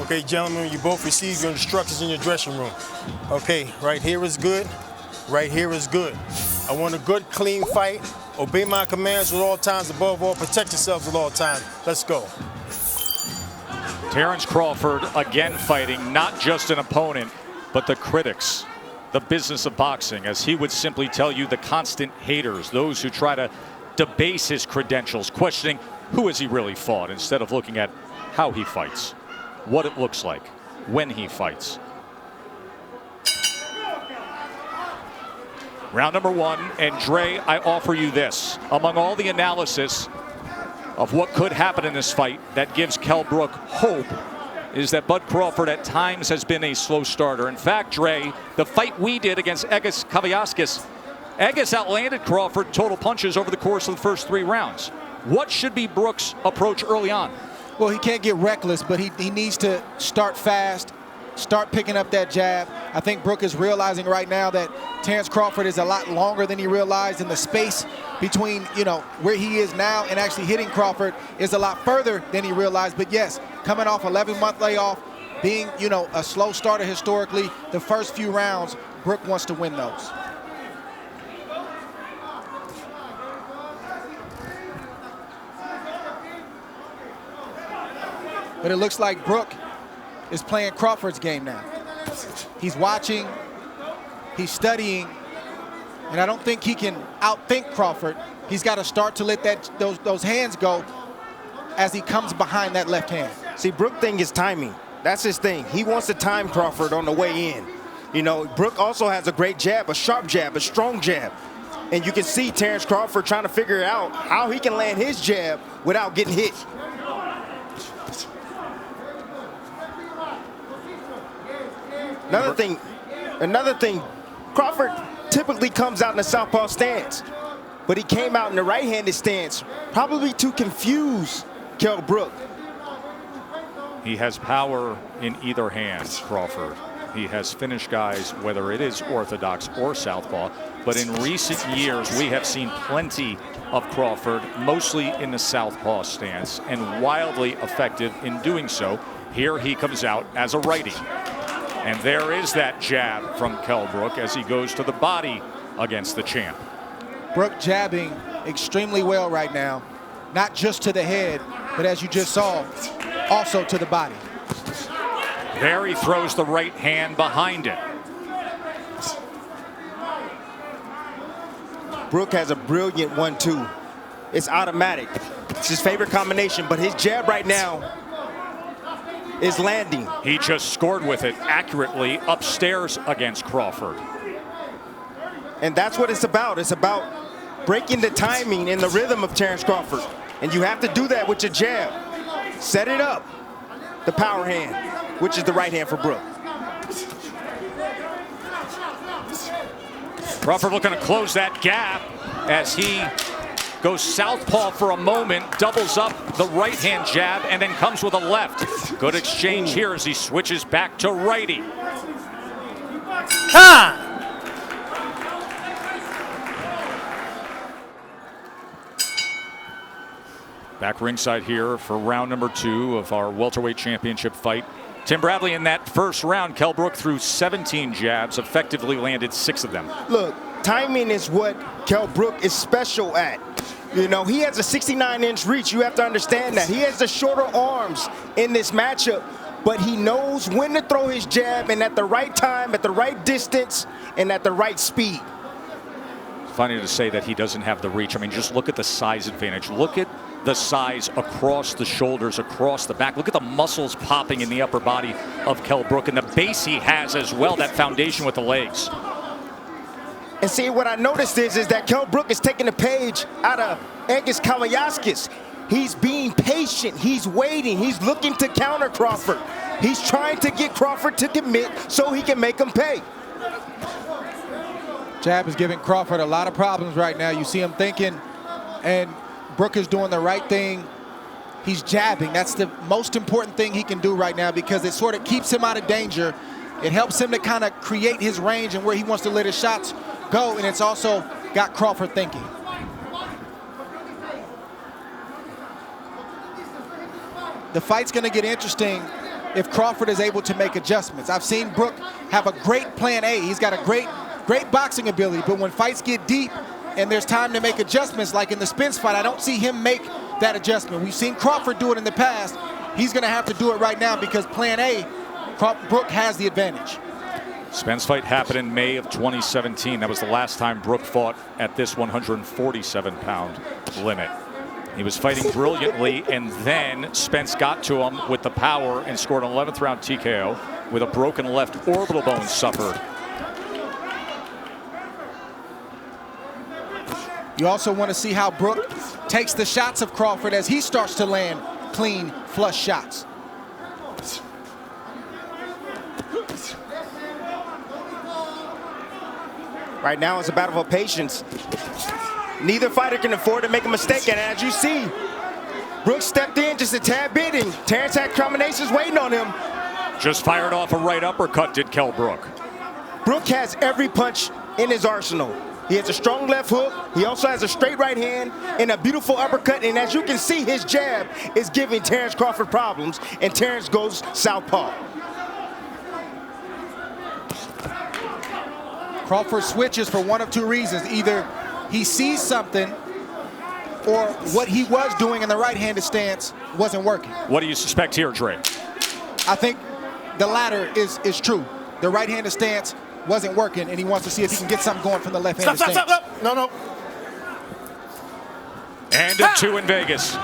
Okay, gentlemen, you both receive your instructions in your dressing room. Okay, right here is good. Right here is good. I want a good, clean fight. Obey my commands at all times. Above all, protect yourselves at all times. Let's go. Terence Crawford again fighting not just an opponent, but the critics, the business of boxing, as he would simply tell you, the constant haters, those who try to debase his credentials, questioning who has he really fought instead of looking at how he fights, what it looks like when he fights. Round number one, and Dre, I offer you this. Among all the analysis of what could happen in this fight that gives Kell Brook hope is that Bud Crawford at times has been a slow starter. In fact, Dre, the fight we did against Egis Kavyaskis, Egis outlanded Crawford total punches over the course of the first 3 rounds. What should be Brook's approach early on? Well, he can't get reckless, but he needs to start fast, start picking up that jab. I think Brook is realizing right now that Terence Crawford is a lot longer than he realized, and the space between, where he is now and actually hitting Crawford is a lot further than he realized. But yes, coming off 11-month layoff, being, a slow starter historically, the first few rounds, Brook wants to win those. But it looks like Brook is playing Crawford's game now. He's watching, he's studying, and I don't think he can outthink Crawford. He's got to start to let those hands go as he comes behind that left hand. See, Brook thing is timing. That's his thing. He wants to time Crawford on the way in. Brook also has a great jab, a sharp jab, a strong jab. And you can see Terence Crawford trying to figure out how he can land his jab without getting hit. Another thing, Crawford typically comes out in the southpaw stance, but he came out in the right-handed stance, probably to confuse Kell Brook. He has power in either hand, Crawford. He has finished guys, whether it is orthodox or southpaw, but in recent years we have seen plenty of Crawford, mostly in the southpaw stance, and wildly effective in doing so. Here he comes out as a righty. And there is that jab from Kell Brook as he goes to the body against the champ. Brook jabbing extremely well right now, not just to the head, but as you just saw, also to the body. There he throws the right hand behind it. Brook has a brilliant 1-2. It's automatic. It's his favorite combination, but his jab right now is landing. He just scored with it accurately upstairs against Crawford. And that's what it's about. It's about breaking the timing and the rhythm of Terence Crawford. And you have to do that with your jab. Set it up. The power hand, which is the right hand for Brook. Crawford looking to close that gap as he goes southpaw for a moment, doubles up the right-hand jab, and then comes with a left. Good exchange here as he switches back to righty. Back ringside here for round number 2 of our welterweight championship fight. Tim Bradley, in that first round, Kell Brook threw 17 jabs, effectively landed 6 of them. Look, timing is what Kell Brook is special at. He has a 69-inch reach. You have to understand that. He has the shorter arms in this matchup, but he knows when to throw his jab, and at the right time, at the right distance, and at the right speed. Funny to say that he doesn't have the reach. I mean, just look at the size advantage. Look at the size across the shoulders, across the back. Look at the muscles popping in the upper body of Kell Brook, and the base he has as well, that foundation with the legs. And see, what I noticed is that Kell Brook is taking a page out of Egis Kavyaskis. He's being patient. He's waiting. He's looking to counter Crawford. He's trying to get Crawford to commit so he can make him pay. Jab is giving Crawford a lot of problems right now. You see him thinking, and Brook is doing the right thing. He's jabbing. That's the most important thing he can do right now because it sort of keeps him out of danger. It helps him to kind of create his range and where he wants to let his shots go, and it's also got Crawford thinking. The fight's going to get interesting if Crawford is able to make adjustments. I've seen Brook have a great plan A. He's got a great boxing ability, but when fights get deep and there's time to make adjustments, like in the Spence fight, I don't see him make that adjustment. We've seen Crawford do it in the past. He's going to have to do it right now because plan A, Brook has the advantage. Spence fight happened in May of 2017. That was the last time Brook fought at this 147-pound limit. He was fighting brilliantly, and then Spence got to him with the power and scored an 11th round TKO with a broken left orbital bone suffered. You also want to see how Brook takes the shots of Crawford as he starts to land clean, flush shots. Right now it's a battle of patience. Neither fighter can afford to make a mistake, and as you see, Brook stepped in just a tad bit, and Terence had combinations waiting on him. Just fired off a right uppercut, did Kell Brook. Brook has every punch in his arsenal. He has a strong left hook. He also has a straight right hand and a beautiful uppercut. And as you can see, his jab is giving Terence Crawford problems, and Terence goes southpaw. Crawford switches for one of two reasons. Either he sees something or what he was doing in the right-handed stance wasn't working. What do you suspect here, Dre? I think the latter is true. The right-handed stance wasn't working, and he wants to see if he can get something going from the left-handed stance. Stop. No. And a 2 in Vegas.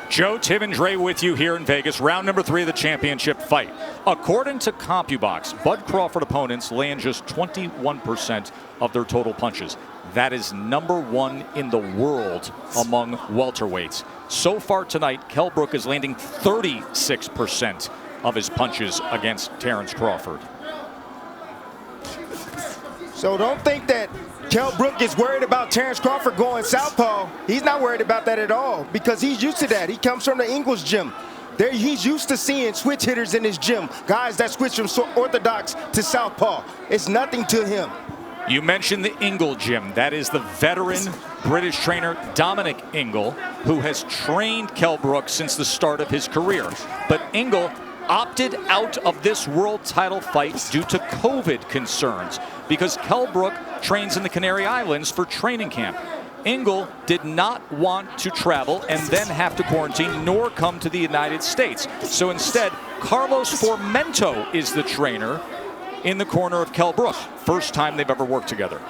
Joe, Tim, and Dre with you here in Vegas. Round number 3 of the championship fight. According to CompuBox, Bud Crawford opponents land just 21% of their total punches. That is #1 in the world among welterweights. So far tonight, Kell Brook is landing 36% of his punches against Terence Crawford. So don't think that Kell Brook is worried about Terence Crawford going southpaw. He's not worried about that at all because he's used to that. He comes from the English gym. He's used to seeing switch hitters in his gym, guys that switch from orthodox to southpaw. It's nothing to him. You mentioned the Ingle gym. That is the veteran British trainer Dominic Ingle, who has trained Kell Brook since the start of his career. But Ingle opted out of this world title fight due to COVID concerns because Kell Brook trains in the Canary Islands for training camp. Ingle did not want to travel and then have to quarantine nor come to the United States. So instead, Carlos Formento is the trainer in the corner of Kell Brook. First time they've ever worked together.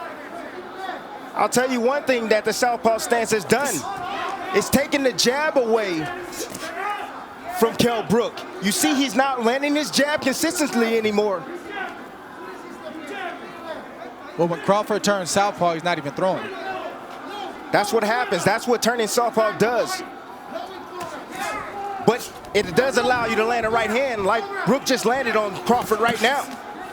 I'll tell you one thing that the southpaw stance has done. It's taken the jab away from Kell Brook. You see he's not landing his jab consistently anymore. Well, when Crawford turns southpaw, he's not even throwing it. That's what happens. That's what turning southpaw does. But it does allow you to land a right hand like Brook just landed on Crawford right now.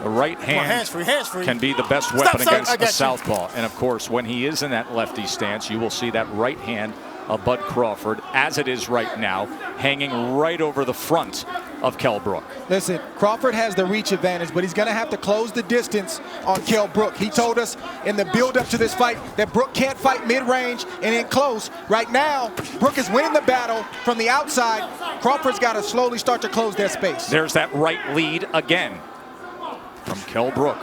The right hand hands free. can be the best weapon against a southpaw. And of course, when he is in that lefty stance, you will see that right hand of Bud Crawford, as it is right now, hanging right over the front of Kell Brook. Listen, Crawford has the reach advantage, but he's going to have to close the distance on Kell Brook. He told us in the build-up to this fight that Brook can't fight mid-range and in close. Right now, Brook is winning the battle from the outside. Crawford's got to slowly start to close that space. There's that right lead again from Kell Brook.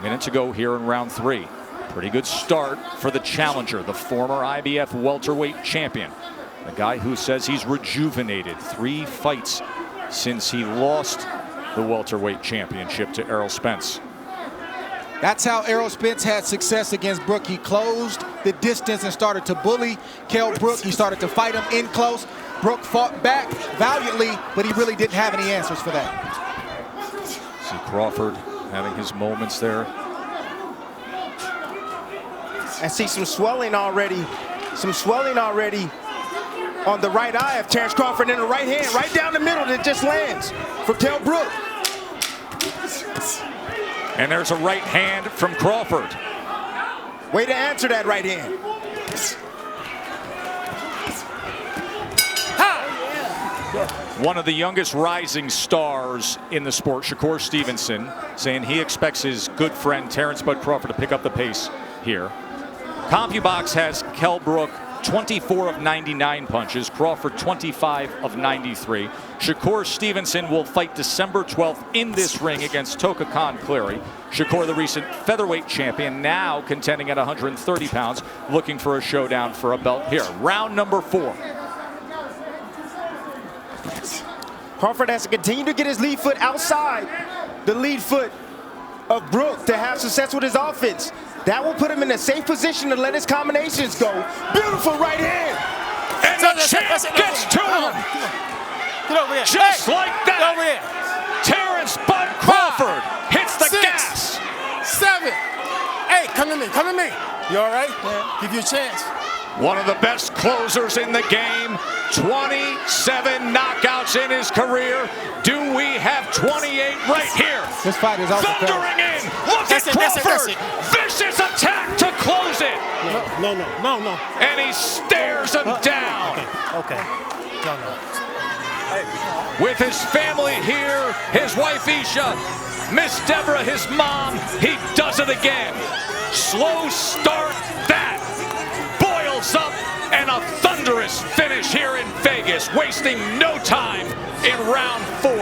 Minute to go here in round 3. Pretty good start for the challenger, the former IBF welterweight champion. The guy who says he's rejuvenated. 3 fights since he lost the welterweight championship to Errol Spence. That's how Errol Spence had success against Brook. He closed the distance and started to bully Kell Brook. He started to fight him in close. Brook fought back valiantly, but he really didn't have any answers for that. See Crawford having his moments there. I see some swelling already on the right eye of Terence Crawford, in the right hand, right down the middle that just lands for Kell Brook. And there's a right hand from Crawford. Way to answer that right hand. One of the youngest rising stars in the sport, Shakur Stevenson, saying he expects his good friend Terence Bud Crawford to pick up the pace here. CompuBox has Kell Brook 24 of 99 punches. Crawford 25 of 93. Shakur Stevenson will fight December 12th in this ring against Toka Khan Cleary. Shakur, the recent featherweight champion, now contending at 130 pounds, looking for a showdown for a belt here. Round number 4. Crawford has to continue to get his lead foot outside the lead foot of Brook to have success with his offense. That will put him in a safe position to let his combinations go. Beautiful right hand. And the champ gets to him. Get over here. Just like that. Get over here. Terence Bud Crawford hits the 6, gas. 7. Hey, come to me. Come to me. You all right? Yeah. Give you a chance. One of the best closers in the game. 27 knockouts in his career. Do we have 28 right here? This fight is also thundering in. Look at Crawford. Vicious attack to close it. No. And he stares him down. Okay. No. With his family here, his wife Isha, Miss Deborah, his mom, he does it again. Slow start, that boils up, and a thunderous finish here in Vegas, wasting no time in round 4.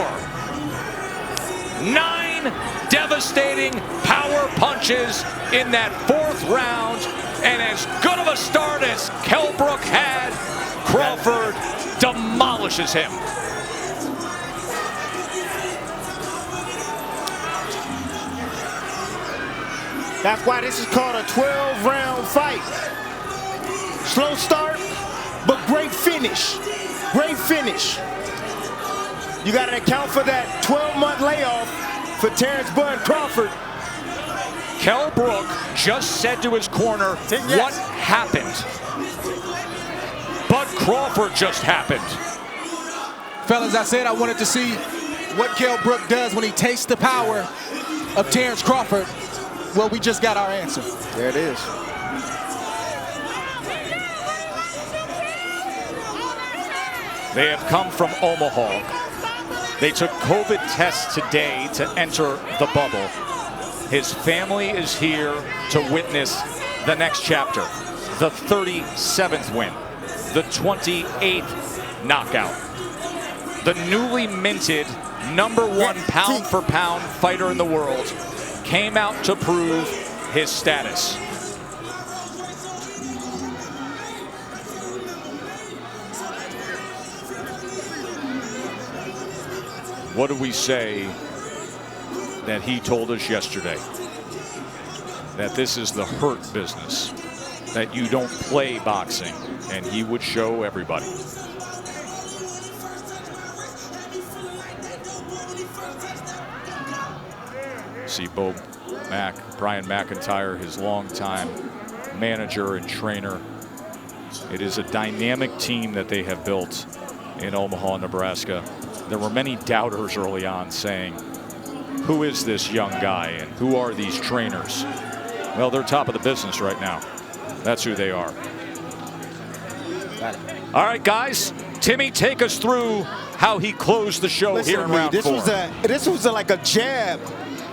9 devastating power punches in that 4th round, and as good of a start as Kell Brook had, Crawford demolishes him. That's why this is called a 12-round fight. Slow start, but great finish. Great finish. You got to account for that 12-month layoff for Terence Bud Crawford. Kell Brook just said to his corner, what happened? Bud Crawford just happened. Fellas, I said I wanted to see what Kell Brook does when he tastes the power of Terence Crawford. Well, we just got our answer. There it is. They have come from Omaha. They took COVID tests today to enter the bubble. His family is here to witness the next chapter. The 37th win. The 28th knockout. The newly minted #1 pound-for-pound fighter in the world came out to prove his status. What do we say that he told us yesterday? That this is the hurt business, that you don't play boxing, and he would show everybody. See Brian McIntyre, his longtime manager and trainer. It is a dynamic team that they have built in Omaha, Nebraska. There were many doubters early on saying, who is this young guy and who are these trainers? Well, they're top of the business right now. That's who they are. All right, guys, Timmy, take us through how he closed the show. Listen here in round 4. This was like a jab,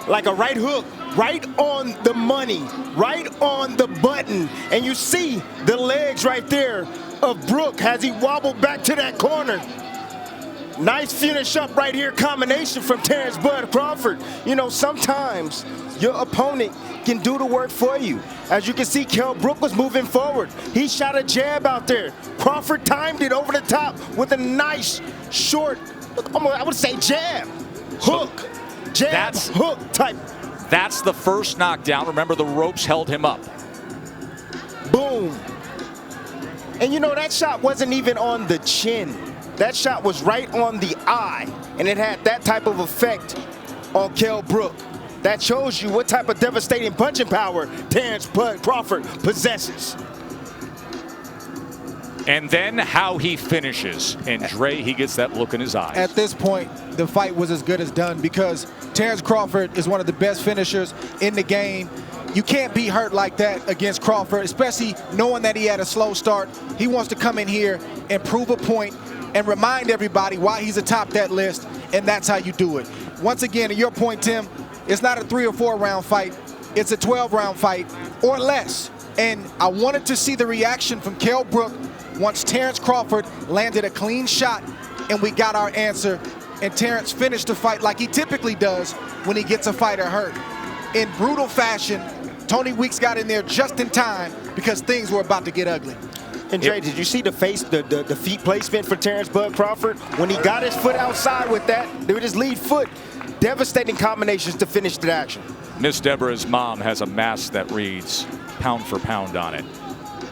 like a right hook, right on the money, right on the button. And you see the legs right there of Brook as he wobbled back to that corner. Nice finish up right here, combination from Terence Bud Crawford. You know, sometimes your opponent can do the work for you. As you can see, Kell Brook was moving forward. He shot a jab out there. Crawford timed it over the top with a nice, short, I would say jab, hook, jab, hook type. That's the first knockdown. Remember, the ropes held him up. Boom. And you know, that shot wasn't even on the chin. That shot was right on the eye, and it had that type of effect on Kell Brook. That shows you what type of devastating punching power Terence Bud Crawford possesses. And then how he finishes. And Dre, he gets that look in his eyes. At this point, the fight was as good as done because Terence Crawford is one of the best finishers in the game. You can't be hurt like that against Crawford, especially knowing that he had a slow start. He wants to come in here and prove a point and remind everybody why he's atop that list, and that's how you do it. Once again, to your point, Tim, it's not a 3 or 4 round fight. It's a 12-round fight or less. And I wanted to see the reaction from Kell Brook once Terence Crawford landed a clean shot and we got our answer. And Terence finished the fight like he typically does when he gets a fighter hurt. In brutal fashion, Tony Weeks got in there just in time because things were about to get ugly. And Dre, did you see the feet placement for Terence Bud Crawford? When he got his foot outside with his lead foot, devastating combinations to finish the action. Miss Deborah's mom has a mask that reads pound for pound on it.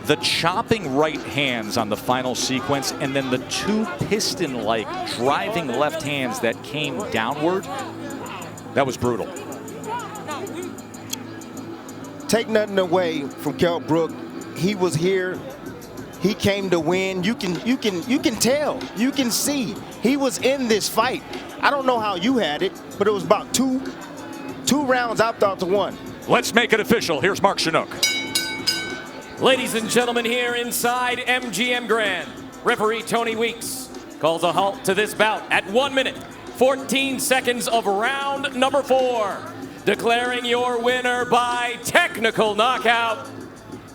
The chopping right hands on the final sequence, and then the two piston-like driving left hands that came downward, that was brutal. Take nothing away from Kell Brook. He was here. He came to win. You can tell. You can see he was in this fight. I don't know how you had it, but it was about two rounds out to one. Let's make it official. Here's Mark Chinook. Ladies and gentlemen, here inside MGM Grand, referee Tony Weeks calls a halt to this bout at 1 minute, 14 seconds of round number 4. Declaring your winner by technical knockout,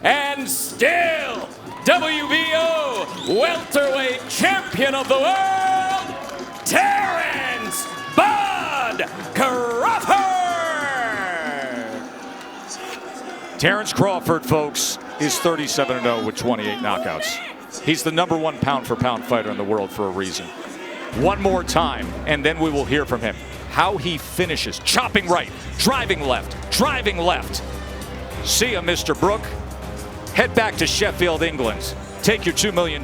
and still WBO welterweight champion of the world, Terence Bud Crawford! Terence Crawford, folks, is 37-0 with 28 knockouts. He's the #1 pound-for-pound fighter in the world for a reason. One more time, and then we will hear from him. How he finishes, chopping right, driving left, driving left. See ya, Mr. Brook. Head back to Sheffield, England. Take your $2 million.